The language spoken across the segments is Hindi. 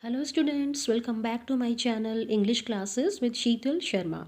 Hello students, welcome back to my channel English classes with Sheetal Sharma.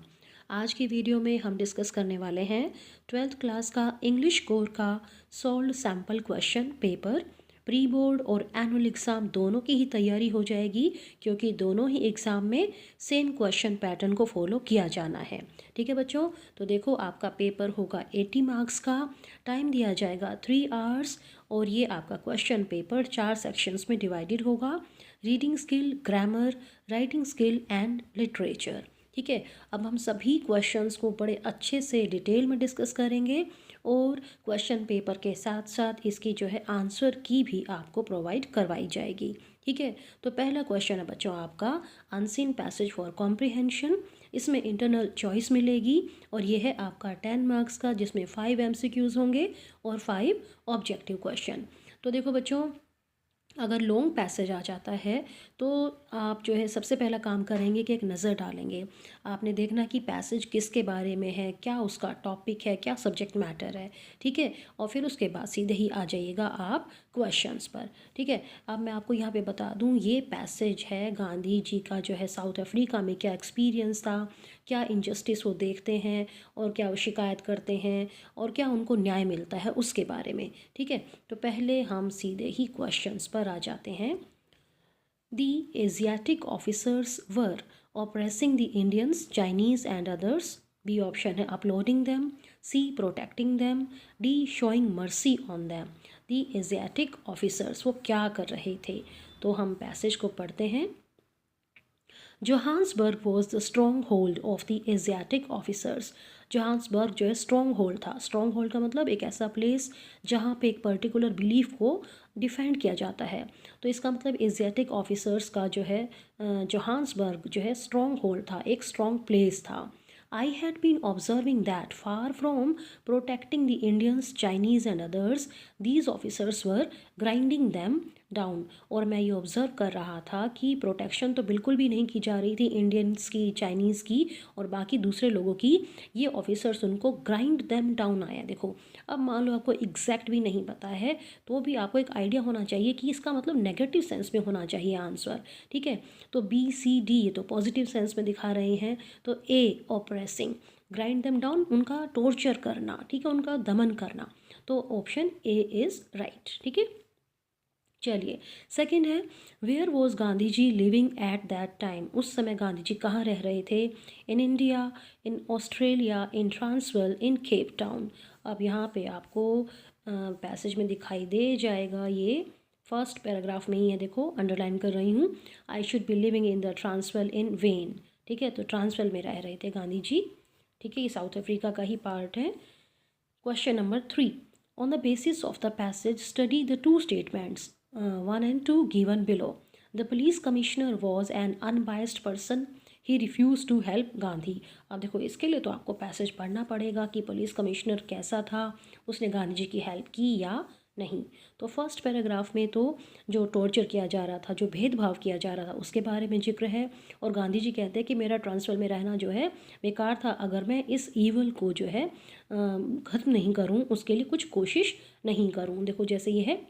आज की वीडियो में हम डिस्कस करने वाले हैं 12th क्लास का इंग्लिश कोर का solved sample question paper. Pre board और एनुअल एग्ज़ाम दोनों की ही तैयारी हो जाएगी, क्योंकि दोनों ही एग्ज़ाम में सेम क्वेश्चन पैटर्न को फॉलो किया जाना है। ठीक है बच्चों, तो देखो आपका पेपर होगा 80 मार्क्स का, टाइम दिया जाएगा 3 आवर्स और ये आपका क्वेश्चन पेपर 4 सेक्शंस में डिवाइडेड होगा। Reading skill, grammar, writing skill and literature. ठीक है, अब हम सभी क्वेश्चंस को बड़े अच्छे से डिटेल में डिस्कस करेंगे और क्वेश्चन पेपर के साथ साथ इसकी जो है आंसर की भी आपको प्रोवाइड करवाई जाएगी। ठीक है, तो पहला क्वेश्चन है बच्चों आपका अनसीन पैसेज फॉर कॉम्प्रिहेंशन। इसमें इंटरनल चॉइस मिलेगी और ये है आपका 10 मार्क्स का, जिसमें 5 MCQs होंगे और 5 ऑब्जेक्टिव क्वेश्चन। तो देखो बच्चों, अगर लॉन्ग पैसेज आ जाता है तो आप जो है सबसे पहला काम करेंगे कि एक नज़र डालेंगे। आपने देखना कि पैसेज किसके बारे में है, क्या उसका टॉपिक है, क्या सब्जेक्ट मैटर है। ठीक है, और फिर उसके बाद सीधे ही आ जाइएगा आप क्वेश्चंस पर। ठीक है, अब मैं आपको यहाँ पे बता दूँ, ये पैसेज है गांधी जी का, जो है साउथ अफ्रीका में क्या एक्सपीरियंस था, क्या इनजस्टिस वो देखते हैं और क्या वो शिकायत करते हैं और क्या उनको न्याय मिलता है उसके बारे में। ठीक है, तो पहले हम सीधे ही क्वेश्चंस पर आ जाते हैं। The Asiatic officers were oppressing the Indians, Chinese and others. B option है uploading them, C protecting them, D showing mercy on them. The Asiatic officers वो क्या कर रहे थे, तो हम पैसेज को पढ़ते हैं। Johannesburg was the strong hold of the Asiatic officers. Johannesburg जो है स्ट्रॉन्ग होल्ड था। स्ट्रॉन्ग होल्ड का मतलब एक ऐसा प्लेस जहाँ पे एक पर्टिकुलर बिलीफ को डिफेंड किया जाता है। तो इसका मतलब एशियाटिक ऑफिसर्स का जो है जोहान्सबर्ग जो है स्ट्रॉन्ग होल्ड था, एक स्ट्रॉन्ग प्लेस था। I had been observing that far from protecting the Indians, Chinese and others, these officers were grinding them down. और मैं ये ऑब्ज़र्व कर रहा था कि प्रोटेक्शन तो बिल्कुल भी नहीं की जा रही थी इंडियंस की, चाइनीज़ की और बाकी दूसरे लोगों की। ये ऑफिसर्स उनको ग्राइंड देम डाउन आया। देखो, अब मान लो आपको एग्जैक्ट भी नहीं पता है तो भी आपको एक आइडिया होना चाहिए कि इसका मतलब नेगेटिव सेंस में होना चाहिए आंसर। ठीक है, तो B C D ये तो पॉजिटिव सेंस में दिखा रहे हैं, तो A operating, grind them down उनका टॉर्चर करना, ठीक है, उनका दमन करना। तो ऑप्शन A इज़ राइट। ठीक है, चलिए सेकंड है, where was Gandhi ji living at that time. उस समय गांधी जी कहाँ रह रहे थे। In India, in Australia, in Transvaal, in Cape Town. अब यहाँ पे आपको पैसेज में दिखाई दे जाएगा, ये फर्स्ट पैराग्राफ में ही है, देखो अंडरलाइन कर रही हूँ। I should be living in the Transvaal in when. ठीक है, तो ट्रांसवाल में रह रहे थे गांधी जी। ठीक है, ये साउथ अफ्रीका का ही पार्ट है। Question number 3. On the basis of the passage, study the two statements 1 and 2 given below. The police commissioner was an unbiased person. He refused to help Gandhi. अब देखो, इसके लिए तो आपको पैसेज पढ़ना पड़ेगा कि पुलिस कमिश्नर कैसा था, उसने गांधी जी की हेल्प की या नहीं। तो फर्स्ट पैराग्राफ में तो जो टॉर्चर किया जा रहा था, जो भेदभाव किया जा रहा था, उसके बारे में जिक्र है। और गांधी जी कहते हैं कि मेरा ट्रांसफर में रहना जो है बेकार था, अगर मैं इस ईवल को जो है ख़त्म नहीं करूं, उसके लिए कुछ कोशिश नहीं करूं। देखो जैसे ये है,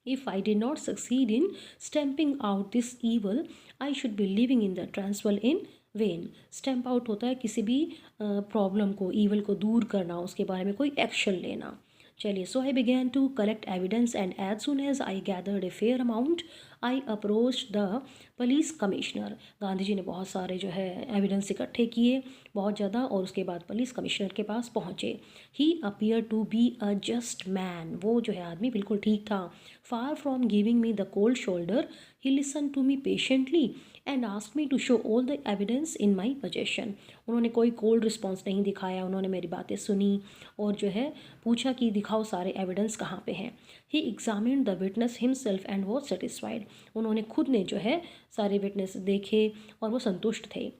if I did not succeed in stamping out this evil, I should be living in the transfer in when. Stamp out होता है किसी भी प्रॉब्लम को, ईवल को दूर करना, उसके बारे में कोई एक्शन लेना। चलिए, so I began to collect evidence and as soon as I gathered a fair amount I approach the police commissioner. Gandhi ji ने बहुत सारे जो है एविडेंस इकट्ठे किए, बहुत ज़्यादा, और उसके बाद पुलिस कमिश्नर के पास पहुँचे। He appear to be a just man, वो जो है आदमी बिल्कुल ठीक था। Far from giving me the cold shoulder, he listen to me patiently and ask me to show all the evidence in my possession. उन्होंने कोई कोल्ड रिस्पॉन्स नहीं दिखाया, उन्होंने मेरी बातें सुनी और जो है पूछा कि दिखाओ सारे एविडेंस कहाँ पे हैं। He examined the witness himself and was satisfied. उन्होंने खुद ने जो है सारे विटनेस देखे और वो संतुष्ट थे।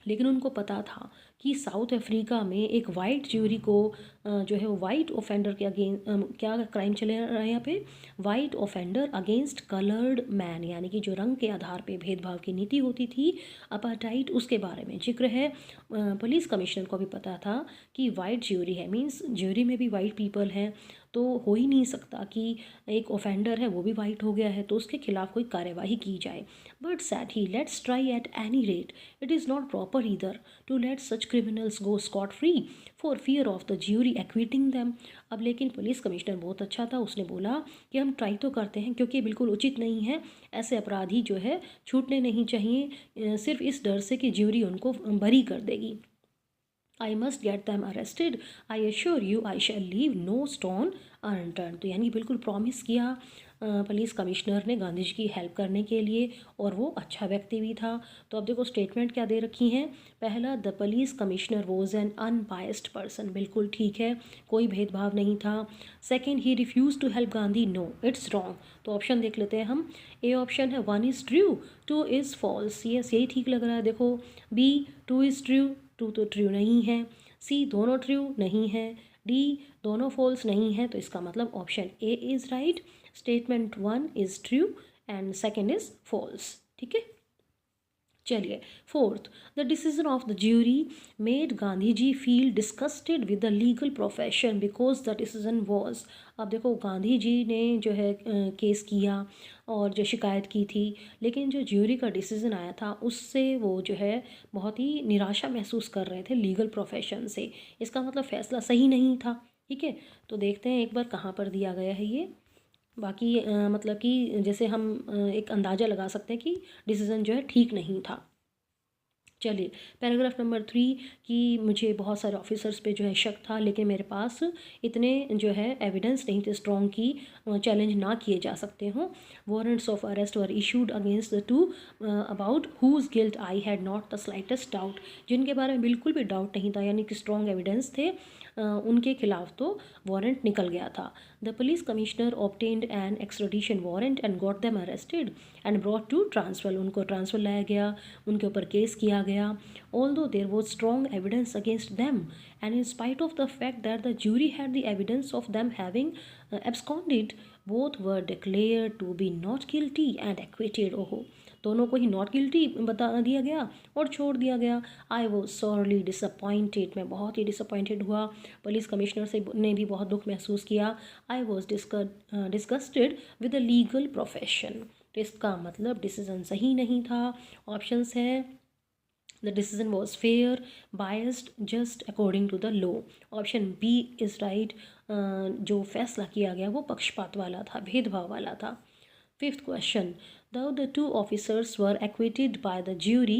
लेकिन उनको पता था कि साउथ अफ्रीका में एक वाइट ज्यूरी को जो है वो वाइट ऑफेंडर के अगेंस्ट क्या क्राइम चले रहा है यहाँ पे, white offender against coloured man, यानी कि जो रंग के आधार पे भेदभाव की नीति होती थी, अपार्टाइड, उसके बारे में जिक्र है। पुलिस कमिश्नर को भी पता था कि वाइट ज्यूरी है, मींस ज्यूरी में भी वाइट पीपल हैं, तो हो ही नहीं सकता कि एक ऑफेंडर है वो भी वाइट हो गया है तो उसके खिलाफ कोई कार्यवाही की जाए। But said he, let's try at any rate, it is not proper either to let such criminals go scot free for fear of the jury acquitting them. अब लेकिन पुलिस कमिश्नर बहुत अच्छा था, उसने बोला कि हम ट्राई तो करते हैं क्योंकि बिल्कुल उचित नहीं है, ऐसे अपराधी जो है छूटने नहीं चाहिए सिर्फ इस डर से कि ज्यूरी उनको बरी कर देगी। I must get them arrested, I assure you I shall leave no stone unturned. तो यानी बिल्कुल प्रॉमिस किया पुलिस कमिश्नर ने गांधी जी की हेल्प करने के लिए, और वो अच्छा व्यक्ति भी था। तो अब देखो स्टेटमेंट क्या दे रखी हैं। पहला, the police commissioner was an unbiased person, बिल्कुल ठीक है, कोई भेदभाव नहीं था। Second, he refuse to help Gandhi, no it's wrong. तो ऑप्शन देख लेते हैं हम। ए ऑप्शन है 1 is true, 2 is false, yes यही ठीक लग रहा है। देखो बी 2 इज़ ट्रू, 2 तो ट्रू नहीं है। सी दोनों ट्रू नहीं है। डी दोनों फॉल्स नहीं है। तो इसका मतलब option A is right, statement 1 is true and second is false. ठीक है, चलिए। Fourth, the decision of the jury made Gandhi ji feel disgusted with the legal profession because the decision was. अब देखो गांधी जी ने जो है केस किया और जो शिकायत की थी, लेकिन जो ज्यूरी का डिसीजन आया था उससे वो जो है बहुत ही निराशा महसूस कर रहे थे लीगल प्रोफेशन से। इसका मतलब फैसला सही नहीं था। ठीक है, तो देखते हैं एक बार कहाँ पर दिया गया है ये। बाकी मतलब कि जैसे हम एक अंदाज़ा लगा सकते हैं कि डिसीज़न जो है ठीक नहीं था। चलिए, पैराग्राफ नंबर 3, कि मुझे बहुत सारे ऑफिसर्स पे जो है शक था, लेकिन मेरे पास इतने जो है एविडेंस नहीं थे स्ट्रॉन्ग की चैलेंज ना किए जा सकते हों। Warrants of arrest were issued against the two about whose guilt I had not the slightest doubt, जिनके बारे में बिल्कुल भी डाउट नहीं था, यानी कि स्ट्रॉन्ग एविडेंस थे, उनके खिलाफ तो वारंट निकल गया था। The police commissioner obtained an extradition warrant and got them arrested and brought to transfer, उनको ट्रांसफर लाया गया, उनके ऊपर केस किया गया। Although there was strong evidence against them and in spite of the fact that the jury had the evidence of them having absconded, both were declared to be not guilty and acquitted। ओहो, दोनों को ही नॉट गिल्टी बता दिया गया और छोड़ दिया गया। आई वॉज सॉरली डिसअपॉइंटेड, मैं बहुत ही डिसअपॉइंटेड हुआ। पुलिस कमिश्नर से ने भी बहुत दुख महसूस किया। I was disgusted with the legal profession. तो इसका मतलब डिसीजन सही नहीं था। ऑप्शंस हैं, the decision was fair, biased, just according to the law. Option B is right, जो फैसला किया गया वो पक्षपात वाला था, भेदभाव वाला था। Fifth question, though the two officers were acquitted by the jury,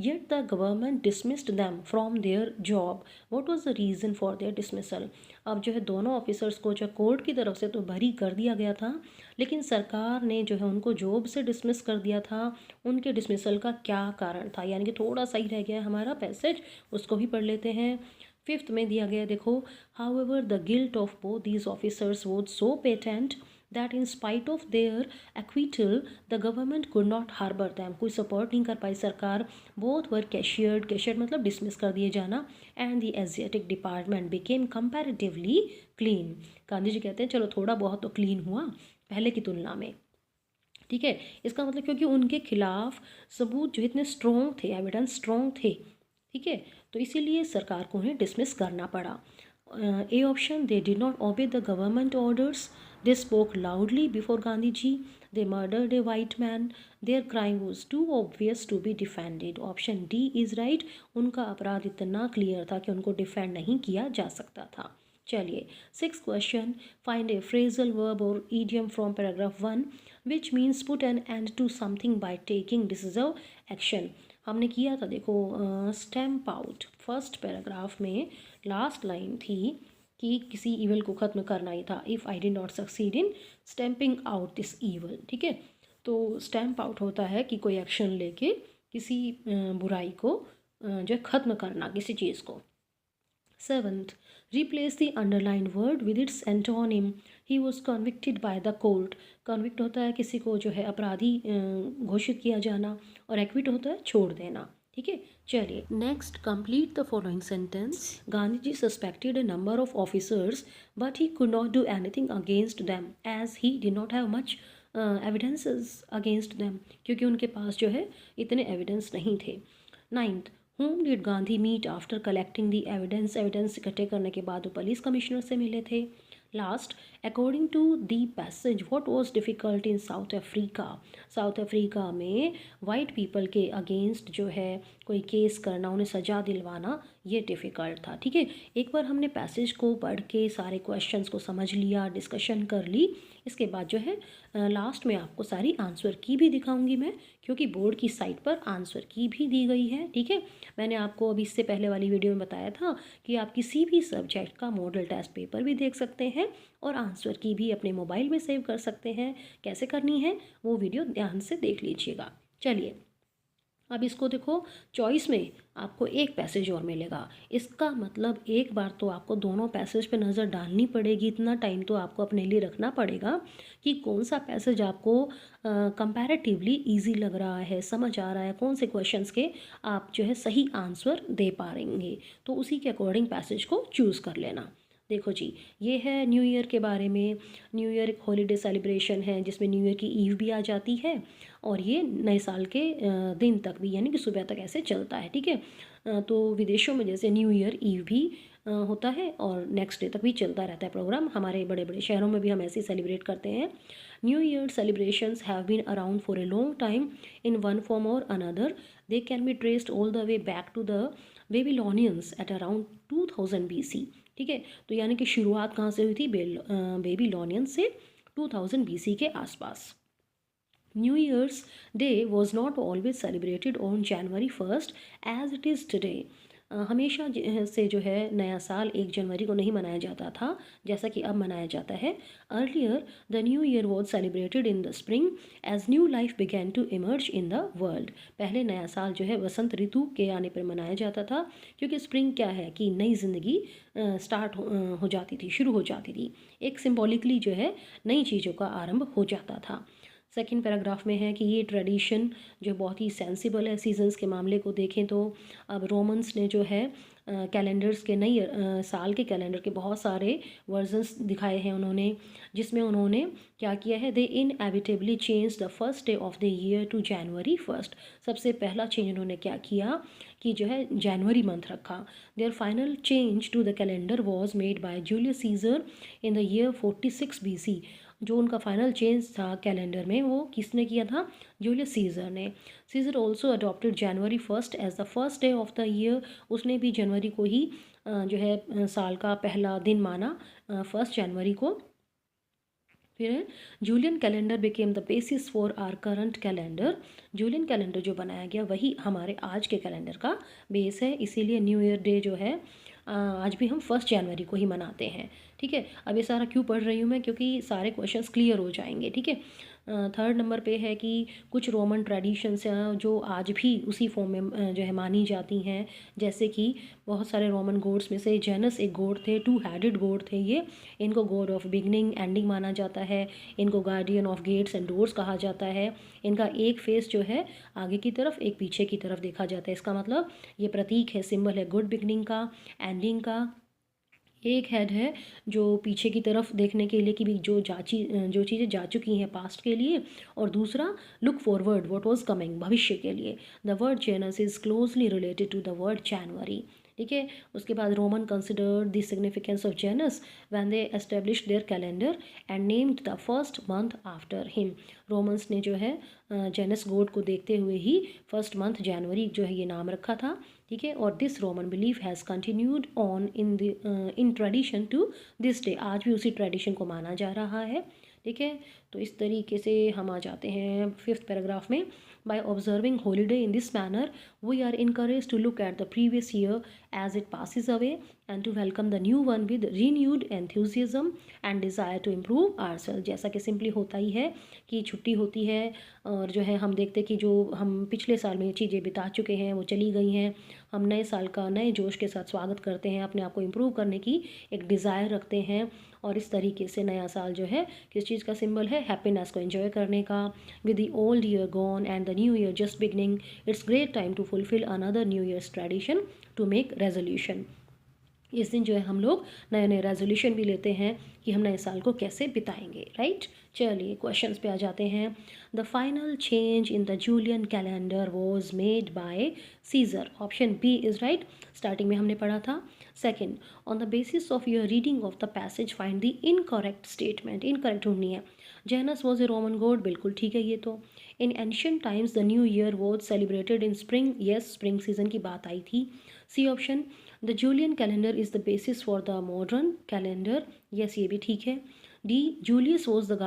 yet the government dismissed them from their job. What was the reason for their dismissal? अब जो है दोनों ऑफिसर्स को जो कोर्ट की तरफ से तो बरी कर दिया गया था, लेकिन सरकार ने जो है उनको जॉब से डिसमिस कर दिया था। उनके डिसमिसल का क्या कारण था, यानी कि थोड़ा सही रह गया हमारा पैसेज, उसको भी पढ़ लेते हैं। फिफ्थ में दिया गया, देखो, however the guilt of both these officers was so patent that in spite of their acquittal the government could not harbor them, कोई सपोर्ट नहीं कर पाई सरकार। both were cashiered मतलब डिसमिस कर दिए जाना, and the asiatic department became comparatively clean। Gandhi ji कहते हैं चलो थोड़ा बहुत तो क्लीन हुआ पहले की तुलना में। ठीक है, इसका मतलब क्योंकि उनके खिलाफ सबूत जो इतने स्ट्रॉन्ग थे, एविडेंस स्ट्रॉन्ग थे, ठीक है, तो इसीलिए सरकार को उन्हें डिसमिस करना पड़ा। A option, they did not obey the government orders, they spoke loudly before Gandhi ji, they murdered a white man, their crime was too obvious to be defended. Option D is right, उनका अपराध इतना क्लियर था कि उनको डिफेंड नहीं किया जा सकता था। चलिए, six question, find a phrasal verb और idiom from paragraph 1 which means put an end to something by taking decisive action. हमने किया था, देखो, स्टैम्प आउट, फर्स्ट पैराग्राफ में लास्ट लाइन थी कि किसी ईवल को ख़त्म करना ही था। If I did not succeed in stamping out this evil. ठीक है, तो स्टैम्प आउट होता है कि कोई एक्शन लेके किसी बुराई को जो ख़त्म करना, किसी चीज़ को। Seventh, replace the underlined word with its antonym. He was convicted by the court. Convict होता है किसी को जो है अपराधी घोषित किया जाना, और acquit होता है छोड़ देना। ठीक है, चलिए next, complete the following sentence. Gandhi ji suspected a number of officers but he could not do anything against them as he did not have much evidences against them, क्योंकि उनके पास जो है इतने एविडेंस नहीं थे। Ninth, whom did Gandhi meet after collecting the evidence, evidence इकट्ठे करने के बाद वो पुलिस कमिश्नर से मिले थे। Last, according to the passage what was difficult in South Africa, South Africa में वाइट पीपल के अगेंस्ट जो है कोई केस करना, उन्हें सज़ा दिलवाना, ये डिफ़िकल्ट था। ठीक है, एक बार हमने पैसेज को पढ़ के सारे क्वेश्चंस को समझ लिया, डिस्कशन कर ली, इसके बाद जो है लास्ट में आपको सारी आंसर की भी दिखाऊंगी मैं, क्योंकि बोर्ड की साइट पर आंसर की भी दी गई है। ठीक है, मैंने आपको अभी इससे पहले वाली वीडियो में बताया था कि आप किसी भी सब्जेक्ट का मॉडल टेस्ट पेपर भी देख सकते हैं और आंसर की भी अपने मोबाइल में सेव कर सकते हैं। कैसे करनी है वो वीडियो ध्यान से देख लीजिएगा। चलिए अब इसको देखो, चॉइस में आपको एक पैसेज और मिलेगा, इसका मतलब एक बार तो आपको दोनों पैसेज पे नज़र डालनी पड़ेगी, इतना टाइम तो आपको अपने लिए रखना पड़ेगा कि कौन सा पैसेज आपको कंपैरेटिवली इजी लग रहा है, समझ आ रहा है, कौन से क्वेश्चंस के आप जो है सही आंसर दे पाएंगे, तो उसी के अकॉर्डिंग पैसेज को चूज़ कर लेना। देखो जी, ये है न्यू ईयर के बारे में। न्यू ईयर एक हॉलीडे सेलिब्रेशन है जिसमें न्यू ईयर की ईव भी आ जाती है और ये नए साल के दिन तक भी, यानी कि सुबह तक ऐसे चलता है। ठीक है, तो विदेशों में जैसे न्यू ईयर ईव भी होता है और नेक्स्ट डे तक भी चलता रहता है प्रोग्राम। हमारे बड़े बड़े शहरों में भी हम ऐसे ही सेलिब्रेट करते हैं। New year celebrations have been around for a long time in one form or another. They can be traced all the way back to the Babylonians at around 2000 BC। ठीक है, तो यानी कि शुरुआत कहाँ से हुई थी? बेबीलोनियन से 2000 BC के आसपास। New Year's Day was not always celebrated on January 1st as it is today. हमेशा से जो है नया साल 1 जनवरी को नहीं मनाया जाता था जैसा कि अब मनाया जाता है। Earlier the new year was celebrated in the spring as new life began to emerge in the world. पहले नया साल जो है वसंत ऋतु के आने पर मनाया जाता था, क्योंकि स्प्रिंग क्या है कि नई ज़िंदगी स्टार्ट हो जाती थी, शुरू हो जाती थी, एक सिम्बॉलिकली जो है नई चीज़ों का आरंभ हो जाता था। सेकेंड पैराग्राफ में है कि ये ट्रेडिशन जो बहुत ही सेंसिबल है। सीजन्स के मामले को देखें तो अब रोमन्स ने जो है कैलेंडर्स के नई साल के कैलेंडर के बहुत सारे वर्जन्स दिखाए हैं उन्होंने, जिसमें उन्होंने क्या किया है, they inevitably change the first day of the year to January 1st। सबसे पहला चेंज उन्होंने क्या किया कि जो है जनवरी मंथ रखा। Their final change to the calendar was made by Julius Caesar in the year 46 BC। जो उनका फाइनल चेंज था कैलेंडर में वो किसने किया था? जूलियस सीजर ने। Caesar also adopted January 1st as the first day of the year. उसने भी जनवरी को ही जो है साल का पहला दिन माना, 1 जनवरी को। फिर Julian calendar became the basis for our current calendar. Julian calendar जो बनाया गया वही हमारे आज के कैलेंडर का बेस है, इसीलिए न्यू ईयर डे जो है आज भी हम 1 जनवरी को ही मनाते हैं। ठीक है, अब ये सारा क्यों पढ़ रही हूँ मैं, क्योंकि सारे क्वेश्चंस क्लियर हो जाएंगे। ठीक है, थर्ड नंबर पे है कि कुछ रोमन ट्रेडिशंस हैं जो आज भी उसी फॉर्म में जो है मानी जाती हैं, जैसे कि बहुत सारे रोमन गॉड्स में से जेनस एक गॉड थे, 2 हेडेड गॉड थे ये। इनको गॉड ऑफ बिगनिंग एंडिंग माना जाता है, इनको guardian of gates and doors कहा जाता है। इनका एक फेस जो है आगे की तरफ, एक पीछे की तरफ देखा जाता है। इसका मतलब ये प्रतीक है, सिंबल है गुड बिगनिंग का, एंडिंग का। एक हेड है जो पीछे की तरफ देखने के लिए कि भी जो चीज़ें जा चुकी हैं पास्ट के लिए, और दूसरा look forward what was coming, भविष्य के लिए। The word Janus is closely related to the word January. ठीक है, उसके बाद Roman considered the significance of Janus when they established their calendar and named the first month after him. Romans ने जो है जेनस गॉड को देखते हुए ही फर्स्ट मंथ जनवरी जो है ये नाम रखा था। ठीक है, और this Roman belief has continued on in tradition to this day. आज भी उसी ट्रेडिशन को माना जा रहा है। ठीक है, तो इस तरीके से हम आ जाते हैं 5th पैराग्राफ में। By observing holiday in this manner we are encourage to look at the previous year as it passes away and to welcome the new one with renewed enthusiasm and desire to improve ourselves। जैसा कि सिंपली होता ही है कि छुट्टी होती है और जो है हम देखते कि जो हम पिछले साल में चीज़ें बिता चुके हैं वो चली गई हैं, हम नए साल का नए जोश के साथ स्वागत करते हैं, अपने आप को इम्प्रूव करने की एक डिज़ायर रखते हैं। और इस तरीके से नया साल जो है किस चीज़ का सिंबल है, हैप्पीनेस को एंजॉय करने का। With the old year gone and the new year just beginning, it's great time to fulfil another new year's tradition to make resolution. इस दिन जो है हम लोग नए नए रेजोल्यूशन भी लेते हैं कि हम नए साल को कैसे बिताएंगे, राइट। चलिए क्वेश्चंस पे आ जाते हैं। The final change in the Julian calendar was made by Caesar, option B is right. Starting में हमने पढ़ा था। Second, on the basis of your reading of the passage find the incorrect statement, incorrect ढूंढनी है। Janus was a Roman god, बिल्कुल ठीक है ये तो। In ancient times the new year was celebrated in spring, yes spring season की बात आई थी। C option, the Julian calendar is the basis for the modern calendar, yes ये भी ठीक है। D, Julius was the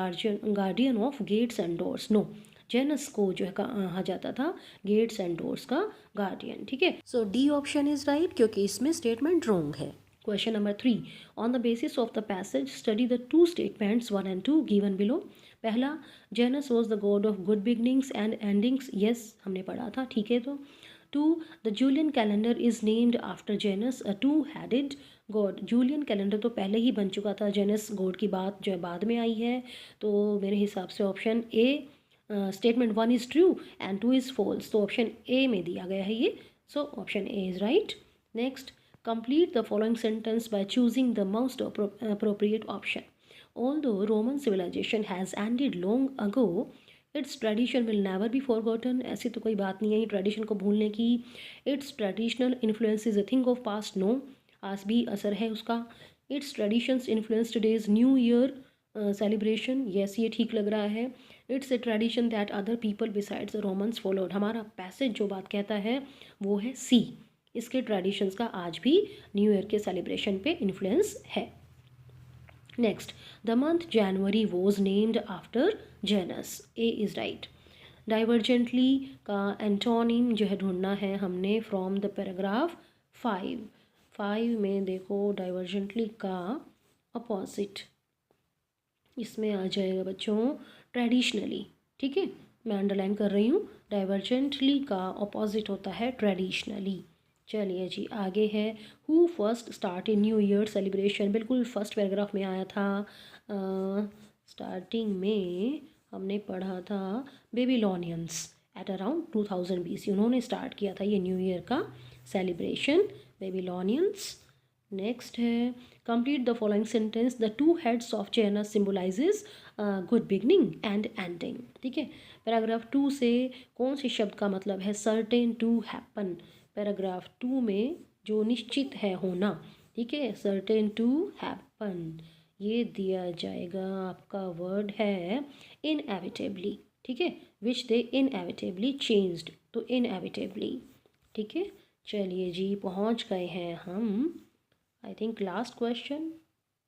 guardian of gates and doors, no, Janus को जो है कहा जाता था गेट्स एंड डोर्स का गार्डियन, ठीक है। So D option is right क्योंकि इसमें स्टेटमेंट रॉन्ग है। Question number 3, on the basis of the passage study the two statements 1 and 2 given below. पहला, Janus was the god of good beginnings and endings, yes हमने पढ़ा था, ठीक है। तो 2, the Julian calendar is named after Janus a two headed god, Julian calendar तो पहले ही बन चुका था, जेनस गॉड की बात जो है बाद में आई है। तो मेरे हिसाब से option A, statement 1 is true and 2 is false, तो ऑप्शन ए में दिया गया है ये। So option A is right. Next, complete the following sentence by choosing the most appropriate option. Although Roman civilization has ended long ago, its tradition will never be forgotten. ऐसी तो कोई बात नहीं है ट्रेडिशन को भूलने की। Its traditional influence is a thing of past, no, आज भी असर है उसका। Its traditions influence today's new year celebration, yes ये ठीक लग रहा है। It's a tradition that other people besides the Romans followed, हमारा पैसेज जो बात कहता है वो है सी, इसके ट्रेडिशंस का आज भी न्यू ईयर के सेलिब्रेशन पे इन्फ्लुएंस है। Next, the month January was named after Janus, A is right. Divergently का एंटोनिम जो है ढूंढना है हमने फ्रॉम द पैराग्राफ 5 में देखो डाइवर्जेंटली का अपोजिट इसमें आ जाएगा बच्चों ट्रेडिशनली, ठीक है, मैं अंडरलाइन कर रही हूँ। डाइवर्जेंटली का अपोजिट होता है ट्रेडिशनली। चलिए जी आगे है, who first start in new year celebration, बिल्कुल फर्स्ट पैराग्राफ में आया था। स्टार्टिंग में हमने पढ़ा था बेबीलोनियंस एट अराउंड 2000 BC, उन्होंने स्टार्ट किया था ये न्यू ईयर का सेलिब्रेशन, बेबीलोनियंस। नेक्स्ट है, complete the following sentence, the two heads of Janus symbolises good beginning and ending, ठीक है। पैराग्राफ 2 से कौन से शब्द का मतलब है सर्टेन टू हैपन, पैराग्राफ 2 में जो निश्चित है होना, ठीक है, सर्टेन टू हैपन, ये दिया जाएगा आपका वर्ड है इनएविटेबली, ठीक है, विच दे इनएविटेबली चेंज्ड, तो इनएविटेबली, ठीक है। चलिए जी पहुंच गए हैं हम, I think last question,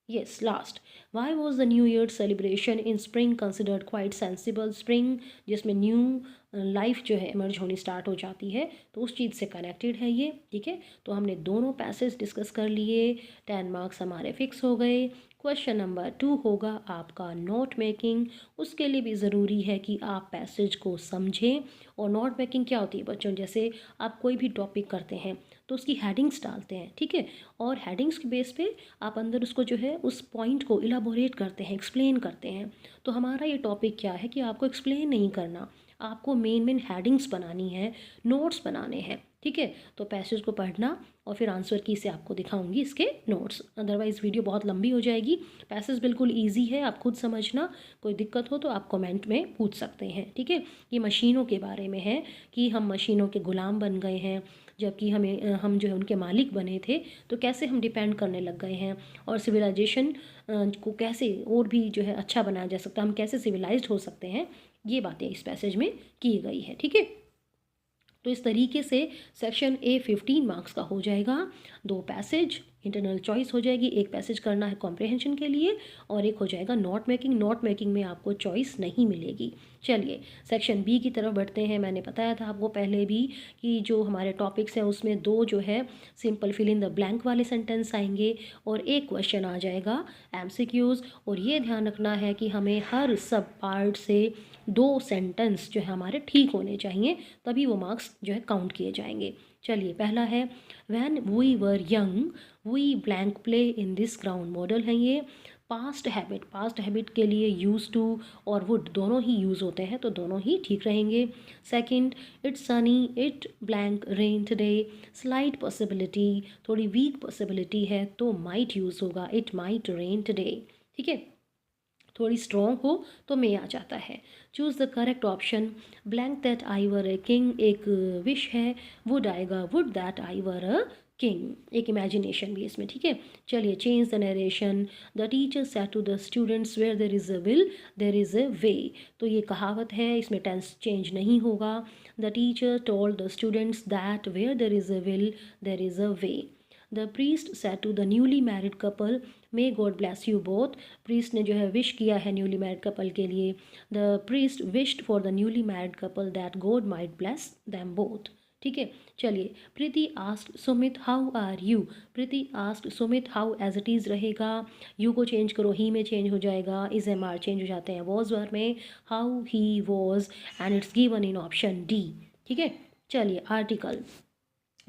yes last, why was the new year celebration in spring considered quite sensible, spring जिसमें न्यू लाइफ जो है इमर्ज होनी स्टार्ट हो जाती है तो उस चीज़ से कनेक्टेड है ये, ठीक है। तो हमने दोनों पैसेज डिस्कस कर लिए, 10 मार्क्स हमारे फिक्स हो गए। क्वेश्चन नंबर 2 होगा आपका नोट मेकिंग, उसके लिए भी ज़रूरी है कि आप पैसेज को समझें। और नोट मेकिंग क्या होती है बच्चों, जैसे आप कोई भी टॉपिक करते हैं तो उसकी हेडिंग्स डालते हैं, ठीक है, और हेडिंग्स के बेस पे आप अंदर उसको जो है उस पॉइंट को इलाबोरेट करते हैं, एक्सप्लेन करते हैं। तो हमारा ये टॉपिक क्या है कि आपको एक्सप्लेन नहीं करना, आपको मेन हेडिंग्स बनानी है, नोट्स बनाने हैं, ठीक है। तो पैसेज को पढ़ना और फिर आंसर की से आपको दिखाऊंगी इसके नोट्स, अदरवाइज़ वीडियो बहुत लंबी हो जाएगी। पैसेज बिल्कुल इजी है, आप खुद समझना, कोई दिक्कत हो तो आप कमेंट में पूछ सकते हैं, ठीक है। ये मशीनों के बारे में है कि हम मशीनों के गुलाम बन गए हैं, जबकि हम जो है उनके मालिक बने थे, तो कैसे हम डिपेंड करने लग गए हैं, और सिविलाइजेशन को कैसे और भी जो है अच्छा बनाया जा सकता है, हम कैसे सिविलाइज्ड हो सकते हैं, ये बातें इस पैसेज में की गई है, ठीक है। तो इस तरीके से सेक्शन A 15 मार्क्स का हो जाएगा, 2 पैसेज इंटरनल चॉइस हो जाएगी, एक पैसेज करना है कॉम्प्रिहेंशन के लिए और एक हो जाएगा नोट मेकिंग। नोट मेकिंग में आपको चॉइस नहीं मिलेगी। चलिए सेक्शन बी की तरफ बढ़ते हैं। मैंने बताया था आपको पहले भी कि जो हमारे टॉपिक्स हैं उसमें दो जो है simple fill in the blank वाले सेंटेंस आएंगे और एक क्वेश्चन आ जाएगा एमसीक्यूज। और ये ध्यान रखना है कि हमें हर सब पार्ट से 2 सेंटेंस जो है हमारे ठीक होने चाहिए, तभी वो मार्क्स जो है काउंट किए जाएंगे। चलिए पहला है when we were young we blank play in this ground. Modal है ये। पास्ट हैबिट, पास्ट हैबिट के लिए यूज टू और वुड दोनों ही यूज़ होते हैं, तो दोनों ही ठीक रहेंगे। Second, it's Sunny it blank rain today. Slight possibility, थोड़ी वीक पॉसिबिलिटी है तो माइट यूज़ होगा, इट माइट रेन टुडे। ठीक है, थोड़ी स्ट्रॉन्ग हो तो मे आ जाता है। Choose the correct option. Blank that I were a king एक विश है, वुड आएगा would that I were a king, एक इमेजिनेशन भी इसमें। ठीक है, चलिए change the narration. The teacher said to the students where there is a will there is a way. तो ये कहावत है, इसमें टेंस चेंज नहीं होगा। The teacher told the students that where there is a will there is a way. The priest said to the newly married couple may god bless you both. Priest ने जो है विश किया है न्यूली मैरिड कपल के लिए। The priest wished for the newly married couple that God might bless them both. ठीक है, चलिए Preeti asked Sumit how are you. Preeti asked Sumit how as it is रहेगा, यू को चेंज करो ही में चेंज हो जाएगा, इज एम आर चेंज हो जाते हैं वॉज वर में, how he was and it's given in option D. ठीक है, चलिए article.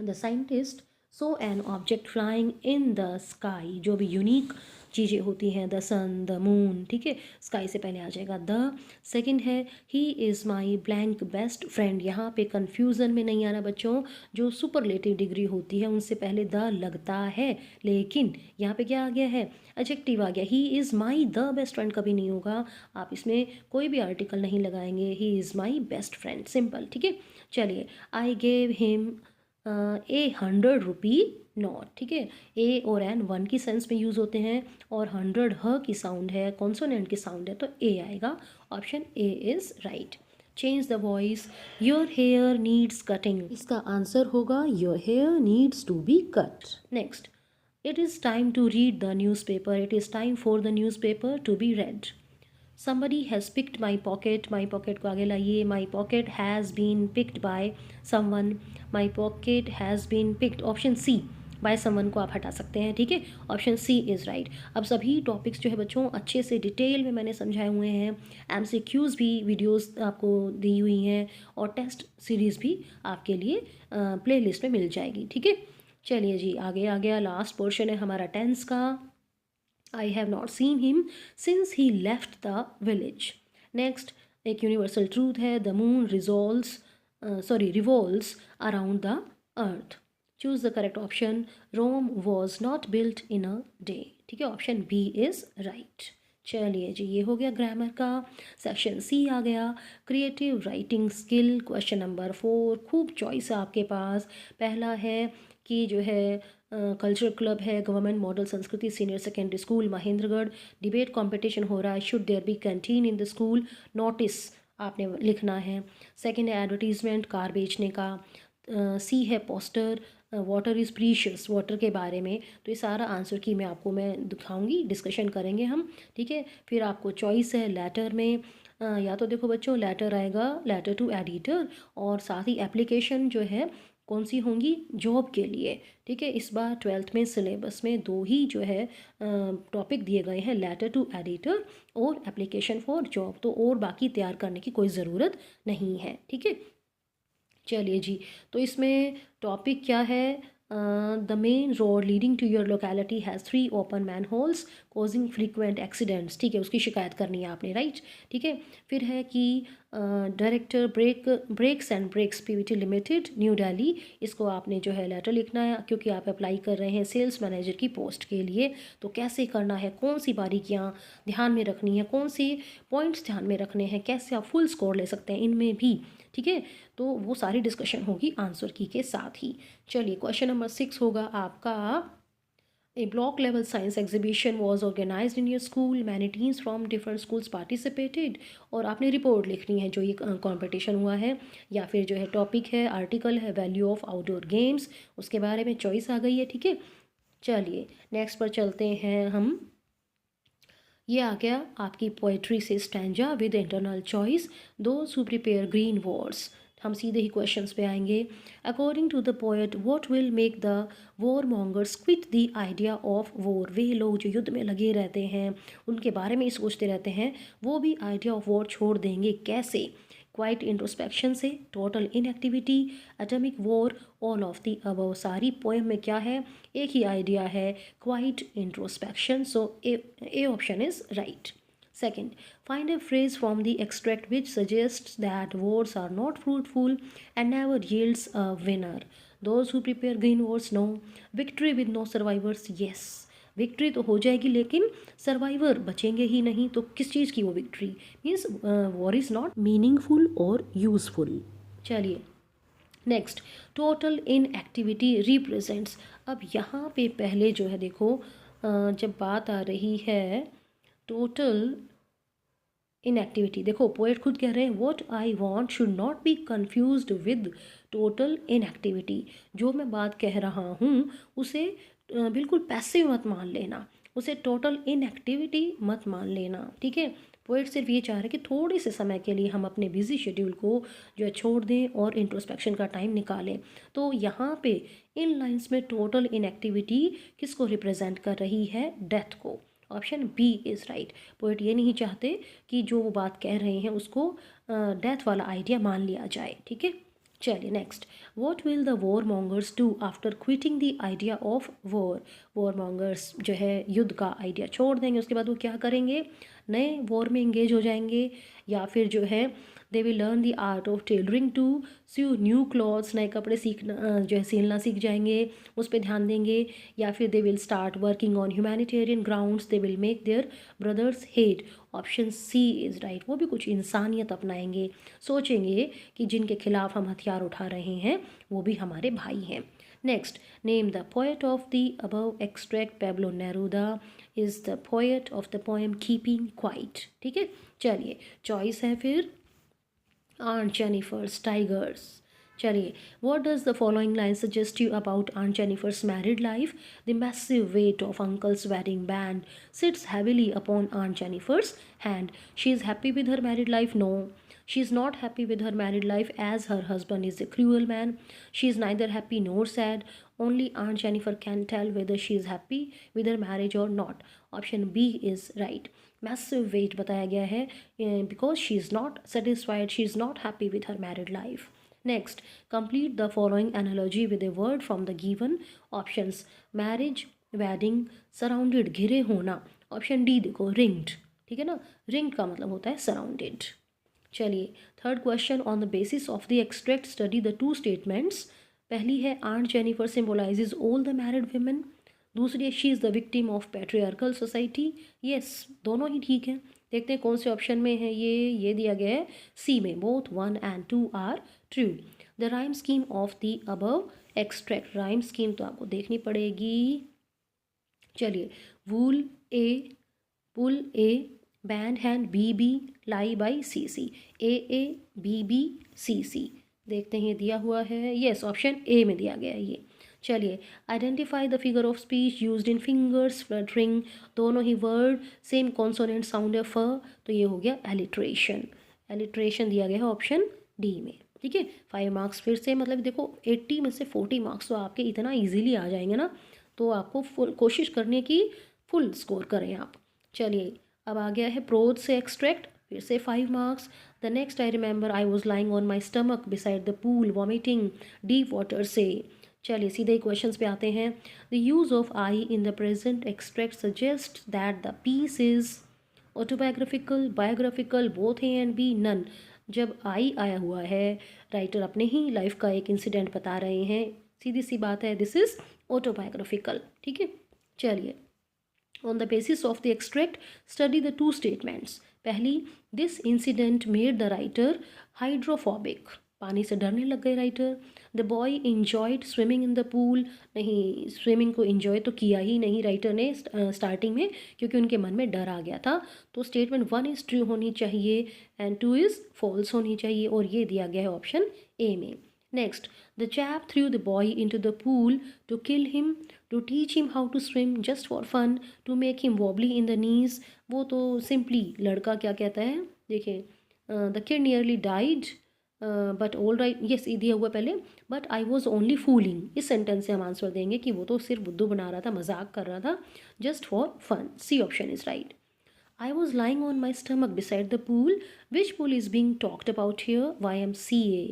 The scientist so an object flying in the sky, जो भी यूनिक चीज़ें होती हैं, द सन द मून। ठीक है, स्काई से पहले आ जाएगा द। सेकंड है he is my blank best friend. यहाँ पे कन्फ्यूज़न में नहीं आना बच्चों, जो सुपरलेटिव डिग्री होती है उनसे पहले द लगता है, लेकिन यहाँ पे क्या आ गया है, एडजेक्टिव आ गया। He is my the best friend कभी नहीं होगा, आप इसमें कोई भी आर्टिकल नहीं लगाएंगे, he is my best friend, simple. ठीक है, चलिए आई गेव हिम ₹100 नोट। ठीक है, ए और एन वन की सेंस में यूज़ होते हैं और 100 ह की साउंड है, कॉन्सोनेंट की साउंड है, तो ए आएगा। Option A is right. Change the voice. Your hair needs cutting, इसका आंसर होगा your hair needs to be cut. Next, it is time to read the newspaper. It is time for the newspaper to be read. somebody has picked my pocket, my pocket को आगे लाइए, my pocket has been picked by someone, my pocket has been picked, option C by someone को आप हटा सकते हैं। ठीक है, ऑप्शन सी इज़ राइट। अब सभी टॉपिक्स जो है बच्चों अच्छे से डिटेल में मैंने समझाए हुए हैं, एमसीक्यूज़ भी वीडियोस आपको दी हुई हैं और टेस्ट सीरीज़ भी आपके लिए प्लेलिस्ट में मिल जाएगी। ठीक है, चलिए जी आगे आ गया, लास्ट पोर्शन है हमारा टेंस का। I have not seen him since he left the village. Next, एक यूनिवर्सल ट्रूथ है, the moon revolves around the earth. Choose the correct option. Rome was not built in a day. ठीक है, ऑप्शन बी इज राइट। चलिए जी, ये हो गया ग्रामर का। सेक्शन सी आ गया, creative writing skill. Question number 4, खूब चॉइस है आपके पास। पहला है कि जो है कल्चरल क्लब है, government model Sanskriti senior secondary school Mahendragarh. Debate competition हो रहा है, should there be canteen in the school. Notice आपने लिखना है। सेकंड है एडवर्टीजमेंट, कार बेचने का। सी है poster, water is precious, water के बारे में। तो ये सारा आंसर की मैं दिखाऊंगी, डिस्कशन करेंगे हम। ठीक है, फिर आपको चॉइस है लेटर में, या तो देखो बच्चों लेटर आएगा, लेटर टू एडिटर, और साथ ही एप्लीकेशन जो है कौन सी होंगी, जॉब के लिए। ठीक है, इस बार 12th में सिलेबस में 2 ही जो है टॉपिक दिए गए हैं, लेटर टू एडिटर और एप्लीकेशन फॉर जॉब, तो और बाकी तैयार करने की कोई ज़रूरत नहीं है। ठीक है, चलिए जी, तो इसमें टॉपिक क्या है, the main road leading to your locality has 3 open manholes causing frequent accidents. ठीक है, उसकी शिकायत करनी है आपने, राइट। ठीक है, फिर है कि director Brakes and Brakes PVT limited New Delhi, इसको आपने जो है लेटर लिखना है क्योंकि आप अप्लाई कर रहे हैं सेल्स मैनेजर की पोस्ट के लिए। तो कैसे करना है, कौन सी बारीकियाँ ध्यान में रखनी है, कौन से पॉइंट्स ध्यान में रखने हैं, कैसे आप फुल स्कोर ले सकते हैं इनमें भी। ठीक है, तो वो सारी डिस्कशन होगी आंसर की के साथ ही। चलिए क्वेश्चन नंबर 6 होगा आपका, a block level science exhibition was organised in your school, many teams from different schools participated. और आपने रिपोर्ट लिखनी है जो ये कंपटीशन हुआ है, या फिर जो है टॉपिक है, आर्टिकल है वैल्यू ऑफ आउटडोर गेम्स, उसके बारे में चॉइस आ गई है। ठीक है, चलिए नेक्स्ट पर चलते हैं हम। ये आ गया आपकी पोएट्री से stanza with internal choice, those who prepare green wars. हम सीधे ही क्वेश्चंस पे आएंगे। According to the poet what will make the warmongers quit the idea of war. वे लोग जो युद्ध में लगे रहते हैं, उनके बारे में ही सोचते रहते हैं, वो भी आइडिया ऑफ वॉर छोड़ देंगे कैसे? क्वाइट इंट्रोस्पेक्शन से, total inactivity, atomic war, all of the above. सारी पोएम में क्या है? एक ही आइडिया है, quite introspection. So A option is right. Second, find a phrase from the extract which suggests that wars are not fruitful and never yields a winner. Those who prepare green wars, no. Victory with no survivors, yes. Victory तो हो जाएगी लेकिन सर्वाइवर बचेंगे ही नहीं। तो किस चीज़ की वो victory? Means war is not meaningful और यूजफुल। चलिए next, total in activity represents. अब यहाँ पे पहले जो है देखो, जब बात आ रही है टोटल इनएक्टिविटी, देखो पोएट खुद कह रहे हैं what I want should not be confused with total inactivity. जो मैं बात कह रहा हूँ उसे बिल्कुल पैसिव मत मान लेना, उसे टोटल इनएक्टिविटी मत मान लेना, ठीक है। पोएट सिर्फ ये चाह रहे हैं कि थोड़े से समय के लिए हम अपने बिजी शेड्यूल को जो है छोड़ दें और इंट्रोस्पेक्शन का टाइम निकालें। तो यहाँ पे इन लाइंस में टोटल इनएक्टिविटी किसको रिप्रेजेंट कर रही है? डेथ को। Option B is right. Poet ये नहीं चाहते कि जो वो बात कह रहे हैं उसको डेथ वाला आइडिया मान लिया जाए, ठीक है। चलिए next, what will the war mongers do after quitting the idea of war. War mongers जो है युद्ध का आइडिया छोड़ देंगे, उसके बाद वो क्या करेंगे? नए वॉर में इंगेज हो जाएंगे, या फिर जो है they will learn the art of tailoring to sew new clothes, नए कपड़े सीखना जो है सिलना सीख जाएंगे, उस पर ध्यान देंगे। या फिर they will start working on humanitarian grounds, they will make their brothers hate. Option C is right. वो भी कुछ इंसानियत अपनाएंगे, सोचेंगे कि जिनके खिलाफ हम हथियार उठा रहे हैं वो भी हमारे भाई हैं। Next, name the poet of the above extract. Pablo Neruda is the poet of the poem keeping quiet, ठीक है। चलिए चॉइस है फिर Aunt Jennifer's Tigers. चलिए, what does the following line suggest you about Aunt Jennifer's married life? The massive weight of Uncle's wedding band sits heavily upon Aunt Jennifer's hand. She is happy with her married life? No. She is not happy with her married life as her husband is a cruel man. She is neither happy nor sad. Only Aunt Jennifer can tell whether she is happy with her marriage or not. Option B is right. Massive weight बताया गया है because she is not satisfied, she is not happy with her married life. Next, complete the following analogy with a word from the given options. Marriage, wedding, surrounded घिरे होना। ऑप्शन डी देखो ringed, ठीक है ना। ringed का मतलब होता है सराउंडेड। चलिए third question, on the basis of the extract study the two statements. पहली है aunt Jennifer symbolizes all the married women, दूसरी है she is the victim of patriarchal society. Yes, दोनों ही ठीक हैं। देखते हैं कौन से ऑप्शन में है ये दिया गया है सी में, both 1 and 2 are true. The rhyme scheme of the above extract, rhyme scheme तो आपको देखनी पड़ेगी। चलिए, wool A, pull A, band hand B B, lie by C C, A B B C C. देखते हैं दिया हुआ है, यस ऑप्शन ए में दिया गया है ये। चलिए, identify the figure of speech used in fingers fluttering. दोनों ही वर्ड सेम कॉन्सोनेंट साउंड है फ, तो ये हो गया एलिट्रेशन। एलिट्रेशन दिया गया है ऑप्शन डी में, ठीक है। 5 मार्क्स फिर से, मतलब देखो 80 में से 40 मार्क्स तो आपके इतना ईजिली आ जाएंगे ना, तो आपको फुल कोशिश करने की, फुल स्कोर करें आप। चलिए अब आ गया है प्रोज से एक्सट्रैक्ट, फिर से 5 marks. The next I remember I was lying on my stomach beside the pool vomiting deep water से। चलिए सीधे ही क्वेश्चंस पे आते हैं। The use of I in the present extract suggest that the piece is autobiographical, biographical, both A and B, none. जब आई आया हुआ है, राइटर अपने ही लाइफ का एक इंसिडेंट बता रहे हैं, सीधी सी बात है, दिस इज ऑटोबायोग्राफिकल, ठीक है। चलिए, on the basis of the extract study the two statements. पहली, this incident made the writer hydrophobic, पानी से डरने लग गए writer. The boy enjoyed swimming in the pool, नहीं, स्विमिंग को इंजॉय तो किया ही नहीं राइटर ने स्टार्टिंग में, क्योंकि उनके मन में डर आ गया था। तो स्टेटमेंट 1 इज़ ट्रू होनी चाहिए एंड 2 इज़ फॉल्स होनी चाहिए, और ये दिया गया है ऑप्शन ए में। Next, the chap threw the boy into the pool to kill him, to teach him how to swim just for fun, to make him wobbly in the knees. वो तो सिंपली लड़का क्या कहता है, देखिए, the kid nearly died but all right, yes ये दिया हुआ पहले, but I was only fooling. इस सेंटेंस से हम आंसर देंगे कि वो तो सिर्फ बुद्धू बना रहा था, मजाक कर रहा था, just for fun. C option is right. I was lying on my stomach beside the pool. Which pool is being talked about here? YMCA.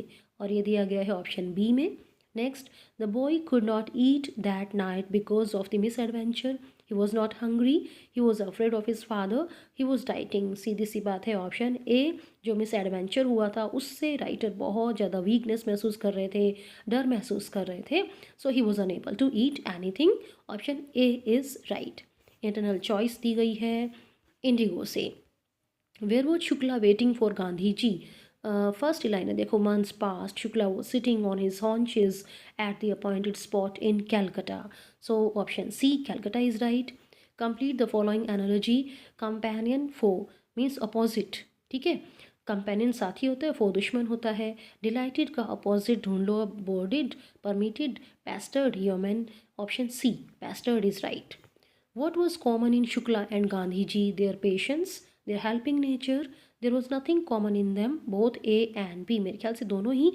और ये दिया गया है ऑप्शन बी में। Next, the boy could not eat that night because of the misadventure. He was not hungry. He was afraid of his father. He was dieting. सीधी सी बात है, ऑप्शन ए जो मिस एडवेंचर हुआ था उससे राइटर बहुत ज़्यादा वीकनेस महसूस कर रहे थे, डर महसूस कर रहे थे, so he was unable to eat anything. Option A is right. Internal choice दी गई है इंडिगो से। Where was Shukla waiting for Gandhi ji? First line है, देखो, months past Shukla was sitting on his haunches at the appointed spot in Calcutta. So option C Calcutta is right. Complete the following analogy. Companion foe means opposite, ठीक है, कंपेनियन साथी होता है, फो दुश्मन होता है। डिलाइटेड का अपोजिट ढूंढ लो, bored, permitted, pestered, human. Option C pestered is right. What was common in Shukla and Gandhiji? Their patience, their helping nature. There was nothing common in them. Both A and B, मेरे ख्याल से दोनों ही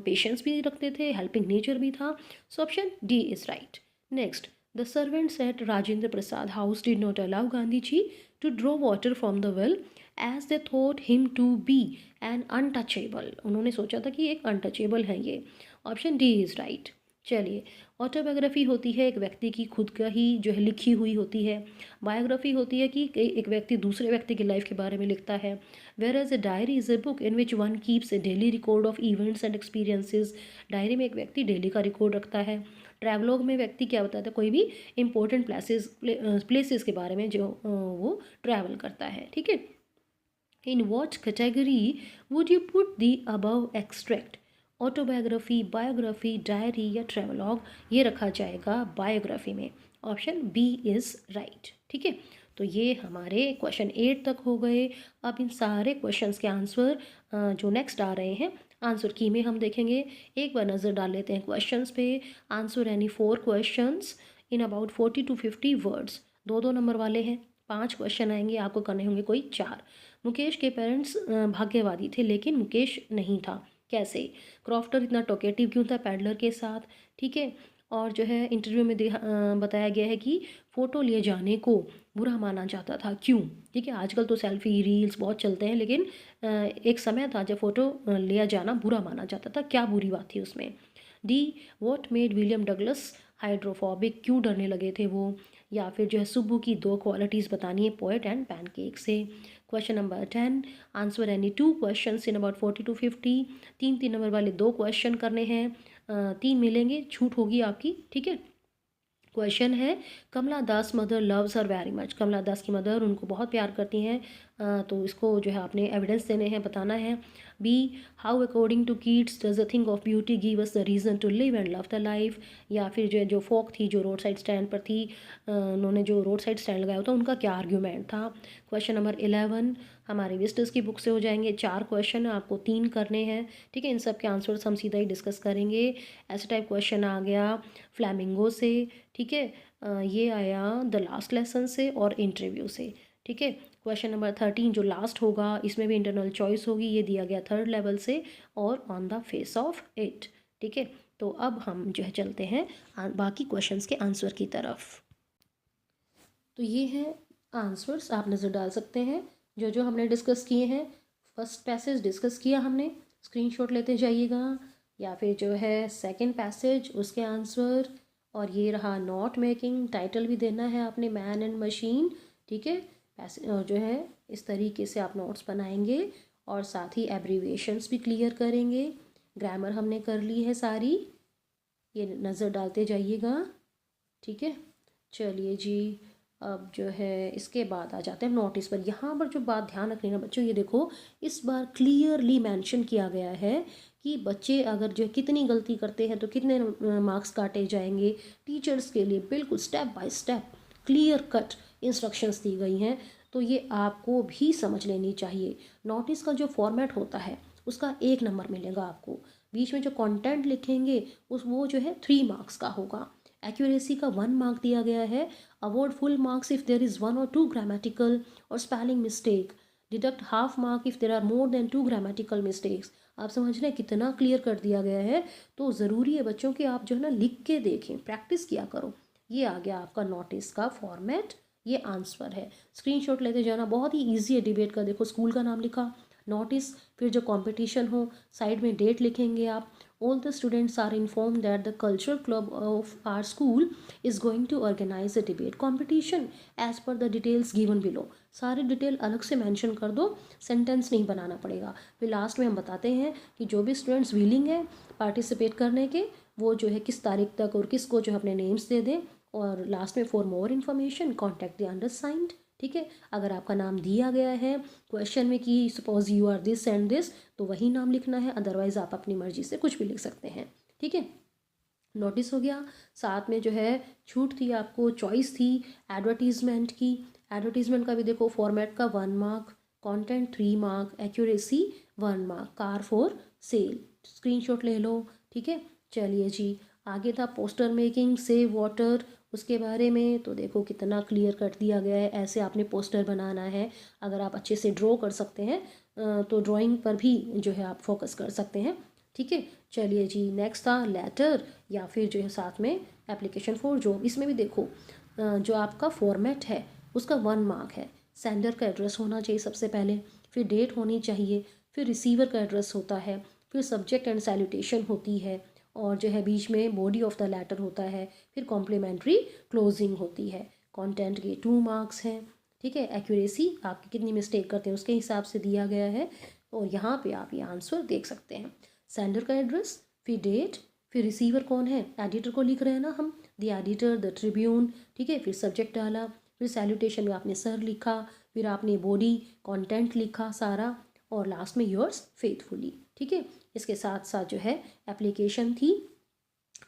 पेशेंस भी रखते थे, हेल्पिंग नेचर भी था। So option D is right. Next, the servants at Rajendra Prasad house did not allow Gandhi ji to draw water from the well as they thought him to be an untouchable. उन्होंने सोचा था कि एक अनटचेबल है ये। Option D is right. चलिए, ऑटोबायोग्राफी होती है एक व्यक्ति की खुद का ही जो है लिखी हुई होती है। बायोग्राफी होती है कि एक व्यक्ति दूसरे व्यक्ति की लाइफ के बारे में लिखता है। Whereas a diary is a book in which one keeps a daily record of events and experiences. Diary में एक व्यक्ति डेली का रिकॉर्ड रखता है। ट्रैवलॉग में व्यक्ति क्या बताता है, कोई भी इंपॉर्टेंट प्लेसेस के बारे में जो वो ट्रैवल करता है, ठीक है। In what category would you put the above extract? Autobiography, biography, diary या ट्रेवलॉग? ये रखा जाएगा बायोग्राफी में। ऑप्शन बी इज़ राइट, ठीक है। तो ये हमारे क्वेश्चन 8 तक हो गए। अब इन सारे क्वेश्चंस के आंसर जो नेक्स्ट आ रहे हैं आंसर की में हम देखेंगे। एक बार नज़र डाल लेते हैं क्वेश्चंस पे। Answer any 4 questions in about 40 to 50 words. 2-2 number वाले हैं। 5 क्वेश्चन आएंगे, आपको करने होंगे कोई 4। मुकेश के पेरेंट्स भाग्यवादी थे लेकिन मुकेश नहीं था, कैसे? क्रॉफ्टर इतना टॉकेटिव क्यों था पैडलर के साथ, ठीक है। और जो है इंटरव्यू में बताया गया है कि फ़ोटो लिए जाने को बुरा माना जाता था, क्यों? ठीक है, आजकल तो सेल्फी रील्स बहुत चलते हैं, लेकिन एक समय था जब फ़ोटो लिया जाना बुरा माना जाता था, क्या बुरी बात थी उसमें? D, what made William Douglas hydrophobic, क्यों डरने लगे थे वो? या फिर जो है सुब्बू की 2 क्वालिटीज़ बतानी है पोएट एंड पैनकेक से। Question number 10, answer any 2 question in about 40 to 50। 3-3 number वाले 2 क्वेश्चन करने हैं, 3 मिलेंगे, छूट होगी आपकी, ठीक है। क्वेश्चन है, Kamala Das mother loves her very much. Kamala Das की मदर उनको बहुत प्यार करती हैं, तो इसको जो है आपने एविडेंस देने हैं, बताना है। B, how according to Keats does the thing of beauty give us the reason to live and love the life. या फिर जो फोक थी जो रोड साइड स्टैंड पर थी, उन्होंने जो रोड साइड स्टैंड लगाया था उनका क्या आर्ग्यूमेंट था। क्वेश्चन नंबर 11 हमारे विस्टर्स की बुक से हो जाएंगे। 4 क्वेश्चन आपको 3 करने हैं, ठीक है। इन सब के आंसर्स हम सीधा ही डिस्कस करेंगे। ऐसे टाइप क्वेश्चन आ गया फ्लैमिंगो से, ठीक है, ये आया द लास्ट लेसन से और इंटरव्यू से, ठीक है। क्वेश्चन नंबर 13 जो लास्ट होगा इसमें भी इंटरनल चॉइस होगी, ये दिया गया 3rd लेवल से और on the face of it, ठीक है। तो अब हम जो है चलते हैं बाकी क्वेश्चंस के आंसर की तरफ। तो ये हैं आंसर्स, आप नज़र डाल सकते हैं जो जो हमने डिस्कस किए हैं। फर्स्ट पैसेज डिस्कस किया हमने, स्क्रीनशॉट लेते जाइएगा, या फिर जो है सेकंड पैसेज उसके आंसर, और ये रहा नोट मेकिंग, टाइटल भी देना है आपने मैन एंड मशीन, ठीक है। जो है इस तरीके से आप नोट्स बनाएंगे और साथ ही एब्रीविएशंस भी क्लियर करेंगे। ग्रामर हमने कर ली है सारी, ये नज़र डालते जाइएगा, ठीक है। चलिए जी, अब जो है इसके बाद आ जाते हैं नोटिस पर। यहाँ पर जो बात ध्यान रखनी है बच्चों, ये देखो इस बार क्लियरली मेंशन किया गया है कि बच्चे अगर जो कितनी गलती करते हैं तो कितने मार्क्स काटे जाएंगे। टीचर्स के लिए बिल्कुल step by step clear cut instructions दी गई हैं, तो ये आपको भी समझ लेनी चाहिए। नोटिस का जो फॉर्मेट होता है उसका 1 नंबर मिलेगा आपको। बीच में जो कंटेंट लिखेंगे वो जो है 3 मार्क्स का होगा। एक्यूरेसी का 1 मार्क दिया गया है। Award full marks if there is 1 और 2 ग्रामेटिकल और spelling mistake. Deduct half mark if there are more than 2 grammatical mistakes. आप समझ रहे हैं कितना क्लियर कर दिया गया है। तो ज़रूरी है बच्चों कि आप जो है ना लिख के देखें, प्रैक्टिस किया करो। ये आ गया आपका नोटिस का फॉर्मेट, ये आंसर है। स्क्रीनशॉट लेते जाना, बहुत ही ईजी है डिबेट का। देखो स्कूल का नाम लिखा, नोटिस, फिर जो कंपटीशन हो साइड में डेट लिखेंगे आप। All the students are inform that the cultural club of our school is going to organize a debate competition as per the details given below. सारे डिटेल अलग से मेंशन कर दो, सेंटेंस नहीं बनाना पड़ेगा। फिर लास्ट में हम बताते हैं कि जो भी स्टूडेंट्स विलिंग है पार्टिसिपेट करने के, वो जो है किस तारीख तक और किसको जो है अपने नेम्स दे दें। और लास्ट में for more information contact the undersigned. ठीक है, अगर आपका नाम दिया गया है क्वेश्चन में कि suppose you are this and this, तो वही नाम लिखना है, अदरवाइज आप अपनी मर्जी से कुछ भी लिख सकते हैं। ठीक है, नोटिस हो गया। साथ में जो है छूट थी आपको, चॉइस थी एडवर्टीजमेंट की। एडवर्टीजमेंट का भी देखो फॉर्मेट का 1 mark, content 3 mark, accuracy 1 mark, car for sale. Screenshot ले लो। ठीक है, चलिए जी, आगे था पोस्टर मेकिंग, सेव वाटर, उसके बारे में तो देखो कितना क्लियर कर दिया गया है। ऐसे आपने पोस्टर बनाना है। अगर आप अच्छे से ड्रॉ कर सकते हैं तो ड्राइंग पर भी जो है आप फोकस कर सकते हैं। ठीक है, चलिए जी, नेक्स्ट था लेटर या फिर जो है साथ में एप्लीकेशन फॉर जॉब। इसमें भी देखो जो आपका फॉर्मेट है उसका 1 मार्क है। सेंडर का एड्रेस होना चाहिए सबसे पहले, फिर डेट होनी चाहिए, फिर रिसीवर का एड्रेस होता है, फिर सब्जेक्ट एंड सैल्यूटेशन होती है, और जो है बीच में बॉडी ऑफ द लेटर होता है, फिर कॉम्प्लीमेंट्री क्लोजिंग होती है। कंटेंट के 2 मार्क्स हैं। ठीक है, एक्यूरेसी आपकी कितनी मिस्टेक करते हैं उसके हिसाब से दिया गया है। और यहाँ पे आप ये आंसर देख सकते हैं। सेंडर का एड्रेस, फिर डेट, फिर रिसीवर कौन है, एडिटर को लिख रहे हैं ना हम, द एडिटर, द ट्रिब्यून। ठीक है, फिर सब्जेक्ट डाला, फिर सैल्यूटेशन में आपने सर लिखा, फिर आपने बॉडी कंटेंट लिखा सारा, और लास्ट में योर्स फेथफुली। ठीक है, इसके साथ साथ जो है एप्लीकेशन थी,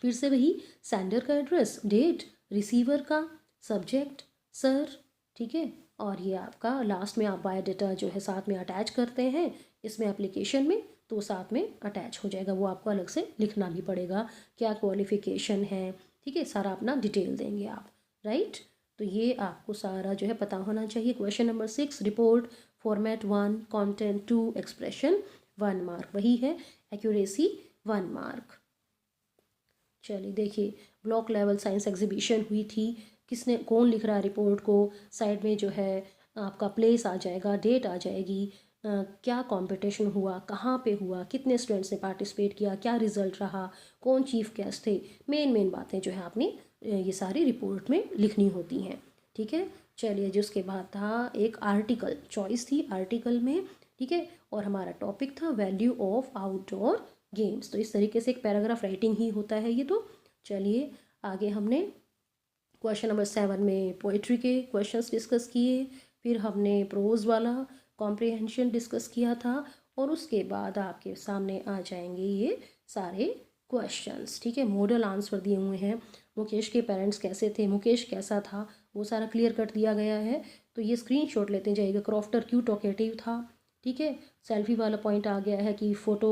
फिर से वही सेंडर का एड्रेस, डेट, रिसीवर का, सब्जेक्ट, सर। ठीक है, और ये आपका लास्ट में आप बायोडाटा जो है साथ में अटैच करते हैं इसमें एप्लीकेशन में, तो साथ में अटैच हो जाएगा। वो आपको अलग से लिखना भी पड़ेगा, क्या क्वालिफिकेशन है। ठीक है, सारा अपना डिटेल देंगे आप, राइट। तो ये आपको सारा जो है पता होना चाहिए। Question number 6, report format 1, content 2, expression 1 mark, वही है। Accuracy 1 mark. चलिए देखिए, ब्लॉक लेवल साइंस एग्जीबिशन हुई थी। किसने, कौन लिख रहा है रिपोर्ट को, साइड में जो है आपका प्लेस आ जाएगा, डेट आ जाएगी, क्या कंपटीशन हुआ, कहाँ पे हुआ, कितने स्टूडेंट्स ने पार्टिसिपेट किया, क्या रिजल्ट रहा, कौन चीफ गेस्ट थे। मेन बातें जो है आपने ये सारी रिपोर्ट में लिखनी होती हैं। ठीक है, चलिए जी, उसके बाद था एक आर्टिकल, चॉइस थी आर्टिकल में। ठीक है, और हमारा टॉपिक था वैल्यू ऑफ आउटडोर गेम्स। तो इस तरीके से एक पैराग्राफ राइटिंग ही होता है ये। तो चलिए आगे, हमने क्वेश्चन नंबर 7 में पोइट्री के क्वेश्चंस डिस्कस किए, फिर हमने प्रोज वाला कॉम्प्रिहेंशन डिस्कस किया था, और उसके बाद आपके सामने आ जाएंगे ये सारे क्वेश्चंस। ठीक है, मॉडल आंसर दिए हुए हैं। मुकेश के पेरेंट्स कैसे थे, मुकेश कैसा था, वो सारा क्लियर कट दिया गया है। तो ये स्क्रीनशॉट लेते जाइएगा। क्रॉफ्टर क्यों टॉकेटिव था। ठीक है, सेल्फी वाला पॉइंट आ गया है कि फ़ोटो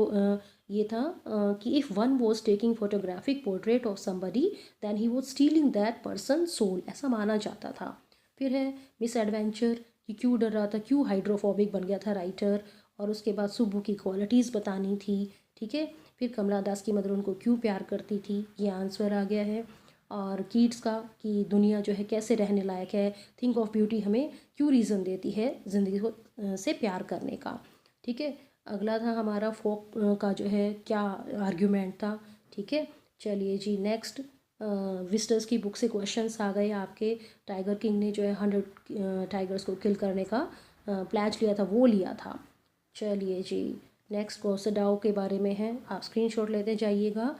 ये था कि if one was taking photographic portrait of somebody then he was stealing that person soul, ऐसा माना जाता था। फिर है मिस एडवेंचर, कि क्यों डर रहा था, क्यों हाइड्रोफोबिक बन गया था राइटर, और उसके बाद सुब्बू की क्वालिटीज़ बतानी थी। ठीक है, फिर कमला दास की मदर उनको क्यों प्यार करती थी, ये आंसर आ गया है। और कीट्स का कि दुनिया जो है कैसे रहने लायक है, थिंक ऑफ ब्यूटी हमें क्यों रीज़न देती है ज़िंदगी को से प्यार करने का। ठीक है, अगला था हमारा फोक का जो है क्या आर्ग्यूमेंट था। ठीक है, चलिए जी, नेक्स्ट विस्टर्स की बुक से क्वेश्चंस आ गए आपके। टाइगर किंग ने जो है 100 टाइगर्स को किल करने का प्लेज लिया था, वो लिया था। चलिए जी, नेक्स्ट कोसडाओ के बारे में है, आप स्क्रीनशॉट लेते जाइएगा।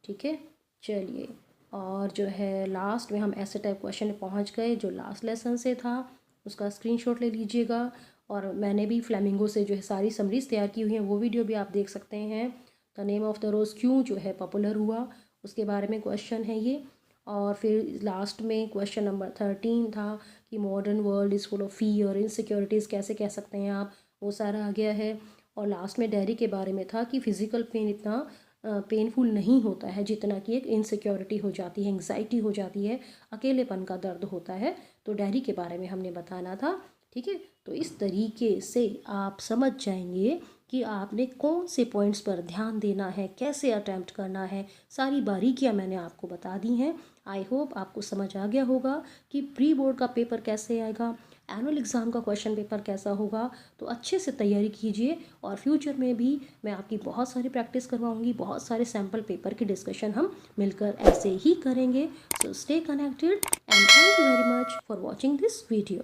ठीक है, चलिए, और जो है लास्ट में हम ऐसे टाइप क्वेश्चन पहुंच गए जो लास्ट लेसन से था, उसका स्क्रीनशॉट ले लीजिएगा। और मैंने भी फ्लेमिंगो से जो है सारी समरीज तैयार की हुई हैं, वो वीडियो भी आप देख सकते हैं। द नेम ऑफ द रोज़ क्यों जो है पॉपुलर हुआ, उसके बारे में क्वेश्चन है ये। और फिर लास्ट में क्वेश्चन नंबर 13 था कि modern world is full of fear, insecurities कैसे कह सकते हैं आप, वो सारा आ गया है। और लास्ट में डेयरी के बारे में था कि फिज़िकल पेन इतना पेनफुल नहीं होता है जितना कि एक इनसिक्योरिटी हो जाती है, एंग्जाइटी हो जाती है, अकेलेपन का दर्द होता है। तो डेयरी के बारे में हमने बताना था। ठीक है, तो इस तरीके से आप समझ जाएंगे कि आपने कौन से पॉइंट्स पर ध्यान देना है, कैसे अटैम्प्ट करना है, सारी बारीकियां मैंने आपको बता दी हैं। आई होप आपको समझ आ गया होगा कि प्री बोर्ड का पेपर कैसे आएगा, एनुअल एग्ज़ाम का क्वेश्चन पेपर कैसा होगा। तो अच्छे से तैयारी कीजिए और फ्यूचर में भी मैं आपकी बहुत सारी प्रैक्टिस करवाऊंगी, बहुत सारे सैम्पल पेपर की डिस्कशन हम मिलकर ऐसे ही करेंगे। So stay connected and thank you very much for watching this video.